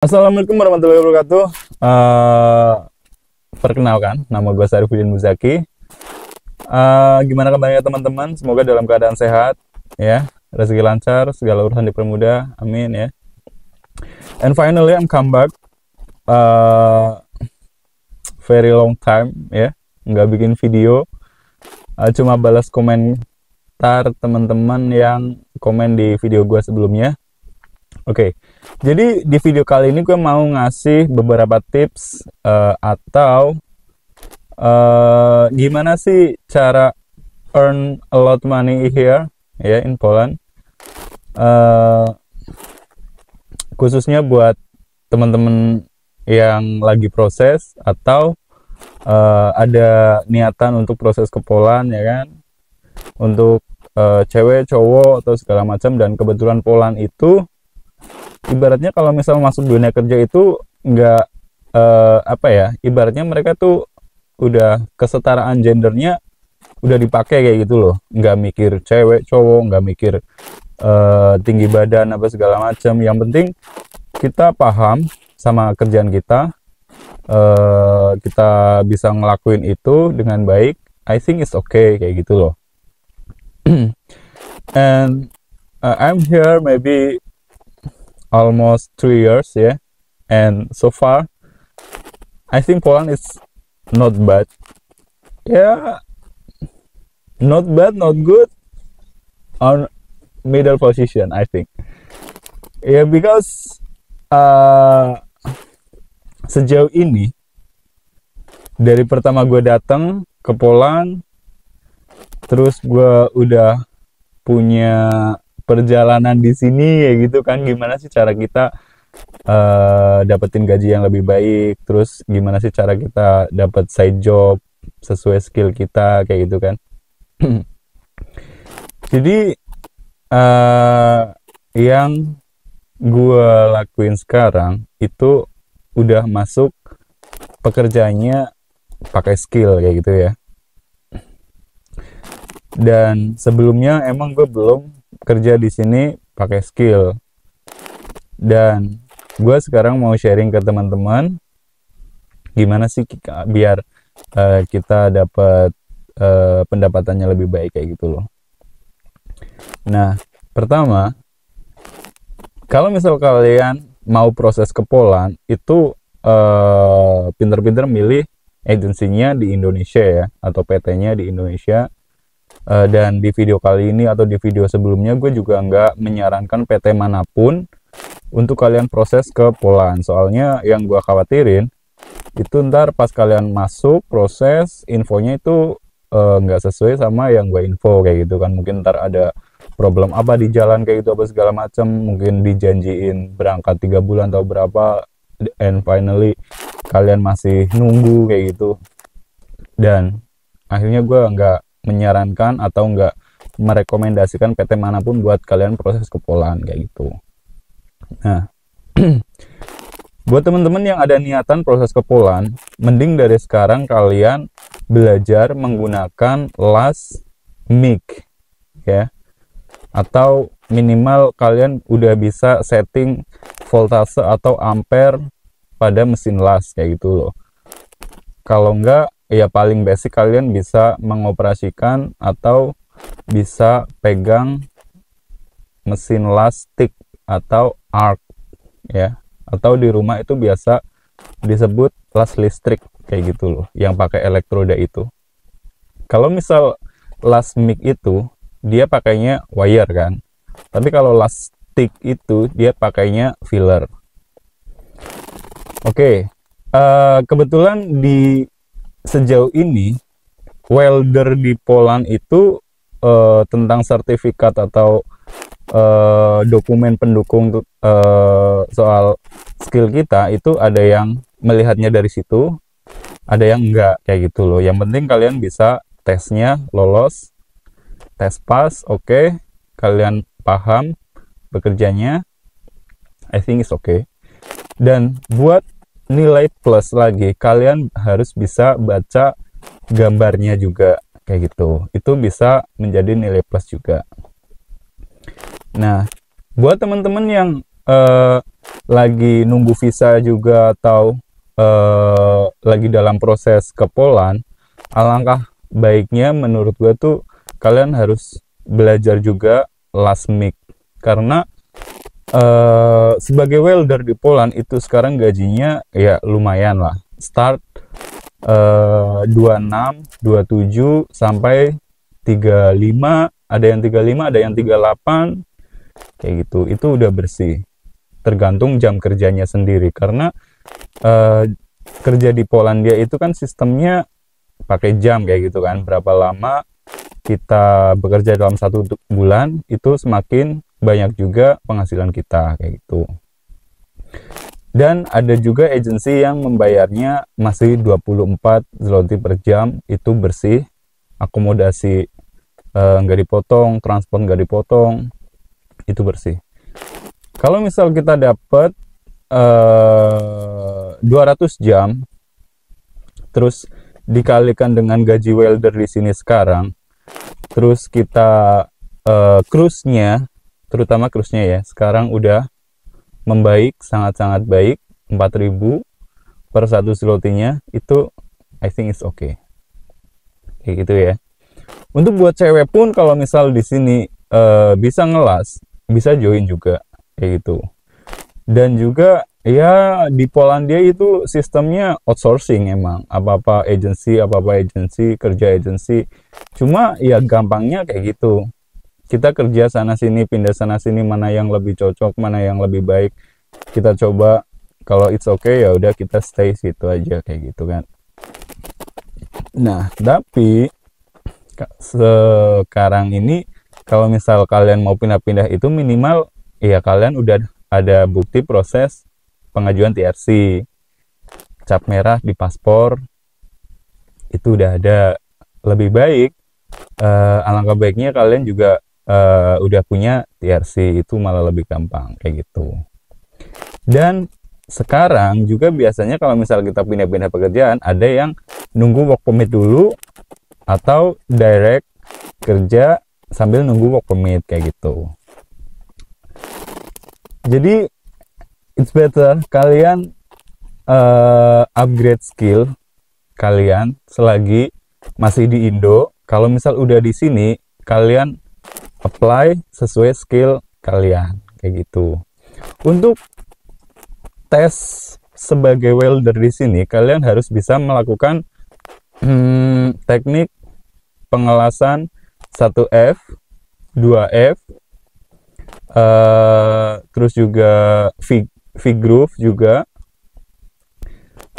Assalamualaikum warahmatullahi wabarakatuh. Perkenalkan, nama gue Sarifudin Muzaki. Gimana kabarnya teman-teman? Semoga dalam keadaan sehat, ya, rezeki lancar, segala urusan dipermudah, amin ya. And finally, I'm come back. Very long time, ya, nggak bikin video. Cuma balas komentar teman-teman yang komen di video gue sebelumnya. Oke, jadi di video kali ini gue mau ngasih beberapa tips atau gimana sih cara earn a lot money here ya in Poland, khususnya buat teman-teman yang lagi proses atau ada niatan untuk proses ke Poland ya kan, untuk cewek, cowok atau segala macam. Dan kebetulan Poland itu ibaratnya kalau misal masuk dunia kerja itu nggak ibaratnya mereka tuh udah kesetaraan gendernya udah dipakai kayak gitu loh, nggak mikir cewek cowok, nggak mikir tinggi badan apa segala macam. Yang penting kita paham sama kerjaan kita, kita bisa ngelakuin itu dengan baik. I think it's okay kayak gitu loh. And I'm here maybe almost 3 years, yeah, and so far I think Poland is not bad, yeah, not bad, not good, on middle position I think, yeah, because sejauh ini dari pertama gue datang ke Poland, terus gue udah punya perjalanan di sini ya gitu kan, gimana sih cara kita dapetin gaji yang lebih baik, terus gimana sih cara kita dapat side job sesuai skill kita kayak gitu kan. Jadi yang gue lakuin sekarang itu udah masuk pekerjaannya pakai skill kayak gitu ya. Dan sebelumnya emang gue belum kerja di sini pakai skill, dan gue sekarang mau sharing ke teman-teman gimana sih biar kita dapat pendapatannya lebih baik kayak gitu loh. Nah, pertama, kalau misal kalian mau proses ke Poland itu pinter-pinter milih agensinya di Indonesia ya, atau PT-nya di Indonesia. Dan di video kali ini atau di video sebelumnya gue juga nggak menyarankan PT manapun untuk kalian proses ke Poland. Soalnya yang gue khawatirin itu ntar pas kalian masuk proses, infonya itu nggak sesuai sama yang gue info kayak gitu kan. Mungkin ntar ada problem apa di jalan kayak gitu apa segala macam, mungkin dijanjiin berangkat 3 bulan atau berapa, and finally kalian masih nunggu kayak gitu. Dan akhirnya gue nggak menyarankan atau nggak merekomendasikan PT manapun buat kalian proses ke Poland kayak gitu. Nah, buat teman-teman yang ada niatan proses ke Poland, mending dari sekarang kalian belajar menggunakan las MIG ya, atau minimal kalian udah bisa setting voltase atau ampere pada mesin las kayak gitu loh. Kalau enggak, ya paling basic kalian bisa mengoperasikan atau bisa pegang mesin las stick atau arc ya, atau di rumah itu biasa disebut las listrik kayak gitu loh, yang pakai elektroda itu. Kalau misal las MIG itu dia pakainya wire kan, tapi kalau las stick itu dia pakainya filler. Oke, kebetulan di sejauh ini welder di Poland itu tentang sertifikat atau dokumen pendukung soal skill kita itu ada yang melihatnya dari situ, ada yang enggak kayak gitu loh. Yang penting kalian bisa tesnya lolos, tes pas, oke, kalian paham bekerjanya, I think it's okay. Dan buat nilai plus lagi, kalian harus bisa baca gambarnya juga kayak gitu. Itu bisa menjadi nilai plus juga. Nah, buat teman-teman yang lagi nunggu visa juga atau lagi dalam proses ke Poland, alangkah baiknya menurut gue tuh kalian harus belajar juga last mic, karena sebagai welder di Poland itu sekarang gajinya ya lumayan lah, start 26, 27 sampai 35, ada yang 35, ada yang 38 kayak gitu. Itu udah bersih, tergantung jam kerjanya sendiri, karena kerja di Polandia itu kan sistemnya pakai jam kayak gitu kan, berapa lama kita bekerja dalam 1 bulan itu semakin banyak juga penghasilan kita kayak gitu. Dan ada juga agensi yang membayarnya masih 24 zloty per jam, itu bersih, akomodasi nggak dipotong, transport nggak dipotong, itu bersih. Kalau misal kita dapat 200 jam terus dikalikan dengan gaji welder di sini sekarang, terus kita cruise-nya, terutama cruise-nya ya, sekarang udah membaik, sangat-sangat baik, 4.000 per 1 zloty-nya, itu I think it's okay. Kayak gitu ya. Untuk buat cewek pun kalau misal di sini bisa ngelas, bisa join juga kayak gitu. Dan juga ya di Polandia itu sistemnya outsourcing, emang apa-apa agensi kerja agensi. Cuma ya gampangnya kayak gitu, kita kerja sana sini, pindah sana sini, mana yang lebih cocok, mana yang lebih baik, kita coba. Kalau it's okay ya udah kita stay situ aja kayak gitu kan. Nah, tapi sekarang ini kalau misal kalian mau pindah-pindah itu minimal ya kalian udah ada bukti proses pengajuan TRC, cap merah di paspor, itu udah ada. Lebih baik, alangkah baiknya kalian juga udah punya TRC, itu malah lebih gampang kayak gitu. Dan sekarang juga biasanya kalau misal kita pindah-pindah pekerjaan, ada yang nunggu work permit dulu atau direct kerja sambil nunggu work permit kayak gitu. Jadi it's better kalian upgrade skill kalian selagi masih di Indo. Kalau misal udah di sini, kalian apply sesuai skill kalian kayak gitu. Untuk tes sebagai welder di sini, kalian harus bisa melakukan teknik pengelasan 1F, 2F, terus juga V-groove juga,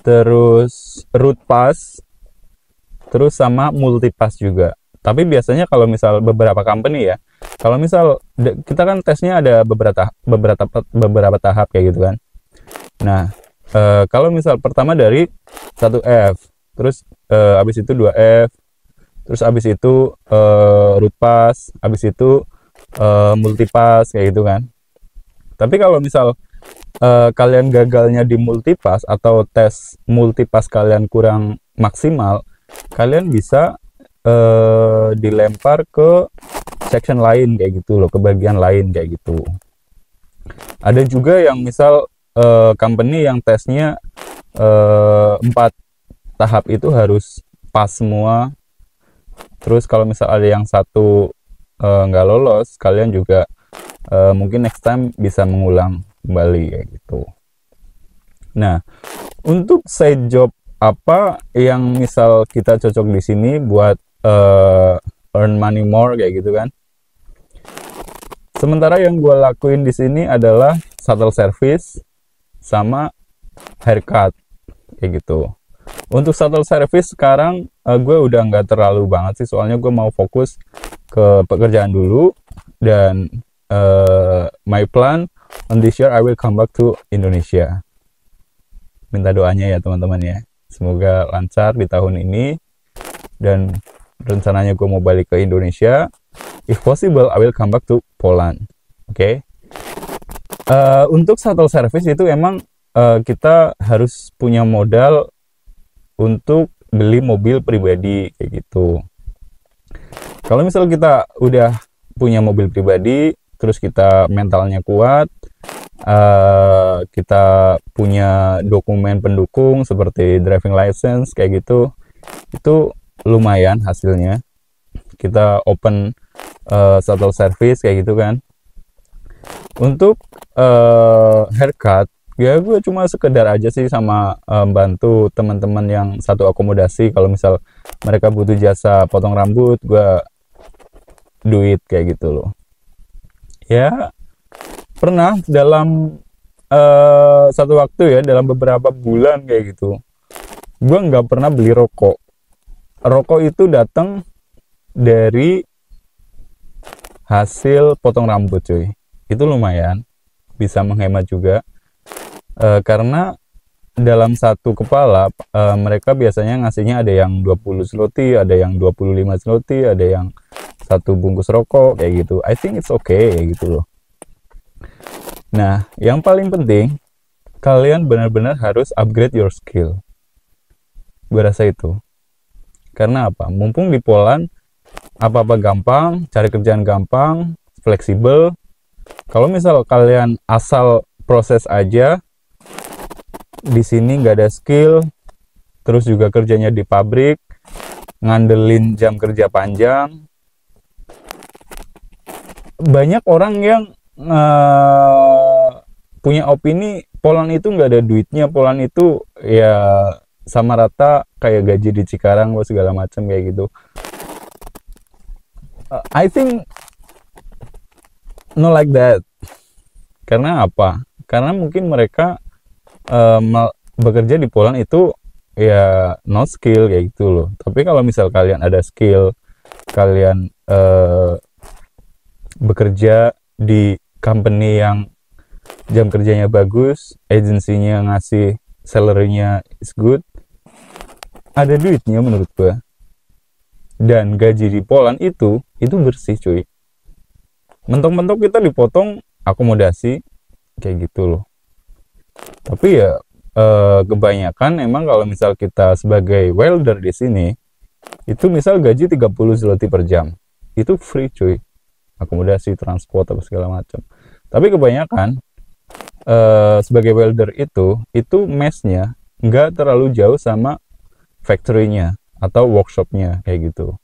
terus root pass, terus sama multipass juga. Tapi biasanya kalau misal beberapa company ya, kalau misal kita kan tesnya ada beberapa tahap kayak gitu kan. Nah, kalau misal pertama dari 1F, terus habis itu 2F, terus habis itu root pass, habis itu multipass kayak gitu kan. Tapi kalau misal kalian gagalnya di multipass atau tes multipass kalian kurang maksimal, kalian bisa dilempar ke section lain kayak gitu loh, ke bagian lain kayak gitu. Ada juga yang misal company yang tesnya 4 tahap itu harus pas semua. Terus kalau misal ada yang satu nggak lolos, kalian juga mungkin next time bisa mengulang kembali kayak gitu. Nah, untuk side job apa yang misal kita cocok di sini buat earn money more kayak gitu kan. Sementara yang gue lakuin di sini adalah shuttle service sama haircut kayak gitu. Untuk shuttle service sekarang gue udah nggak terlalu banget sih, soalnya gue mau fokus ke pekerjaan dulu. Dan my plan on this year I will come back to Indonesia. Minta doanya ya teman-teman ya, semoga lancar di tahun ini. Dan rencananya gue mau balik ke Indonesia. If possible I will come back to Poland. Oke. Untuk shuttle service itu emang kita harus punya modal untuk beli mobil pribadi kayak gitu. Kalau misal kita udah punya mobil pribadi, terus kita mentalnya kuat, kita punya dokumen pendukung seperti driving license kayak gitu, itu lumayan hasilnya. Kita open shuttle service kayak gitu kan. Untuk haircut ya gue cuma sekedar aja sih sama bantu teman-teman yang satu akomodasi. Kalau misal mereka butuh jasa potong rambut, gue duit kayak gitu loh. Ya pernah dalam satu waktu ya, dalam beberapa bulan kayak gitu, gue nggak pernah beli rokok. Rokok itu datang dari hasil potong rambut cuy. Itu lumayan bisa menghemat juga, karena dalam satu kepala mereka biasanya ngasihnya ada yang 20 zloty, ada yang 25 zloty, ada yang satu bungkus rokok kayak gitu. I think it's okay kayak gitu loh. Nah, yang paling penting kalian benar-benar harus upgrade your skill. Gue rasa itu. Karena apa? Mumpung di Poland apa-apa gampang, cari kerjaan gampang, fleksibel. Kalau misal kalian asal proses aja, di sini nggak ada skill, terus juga kerjanya di pabrik, ngandelin jam kerja panjang. Banyak orang yang punya opini Poland itu nggak ada duitnya, Poland itu ya sama rata kayak gaji di Cikarang segala macam kayak gitu. I think no like that. Karena apa? Karena mungkin mereka bekerja di Poland itu ya no skill kayak gitu loh. Tapi kalau misal kalian ada skill, kalian bekerja di company yang jam kerjanya bagus, agensinya ngasih salary-nya is good, ada duitnya menurut gue. Dan gaji di Poland itu bersih cuy. Mentok-mentok kita dipotong akomodasi kayak gitu loh. Tapi ya kebanyakan emang kalau misal kita sebagai welder di sini, itu misal gaji 30 zloty per jam, itu free cuy, akomodasi, transport, apa segala macam. Tapi kebanyakan sebagai welder itu mesnya nggak terlalu jauh sama factory-nya atau workshop-nya kayak gitu.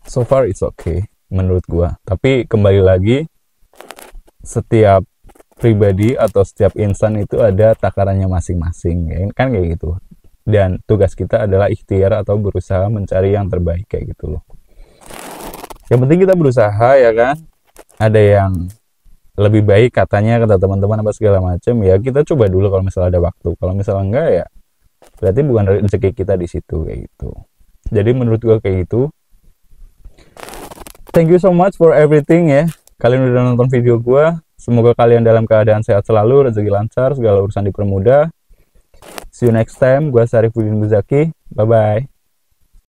So far it's okay menurut gua. Tapi kembali lagi, setiap pribadi atau setiap insan itu ada takarannya masing-masing kan kayak gitu. Dan tugas kita adalah ikhtiar atau berusaha mencari yang terbaik kayak gitu loh. Yang penting kita berusaha ya kan. Ada yang lebih baik katanya, kata teman-teman apa segala macam, ya kita coba dulu kalau misalnya ada waktu. Kalau misalnya enggak ya berarti bukan rezeki kita di situ kayak gitu. Jadi menurut gua kayak gitu. Thank you so much for everything ya. Kalian udah nonton video gua. Semoga kalian dalam keadaan sehat selalu, rezeki lancar, segala urusan dipermudah. See you next time. Gua Syarifudin Buzaki. Bye bye.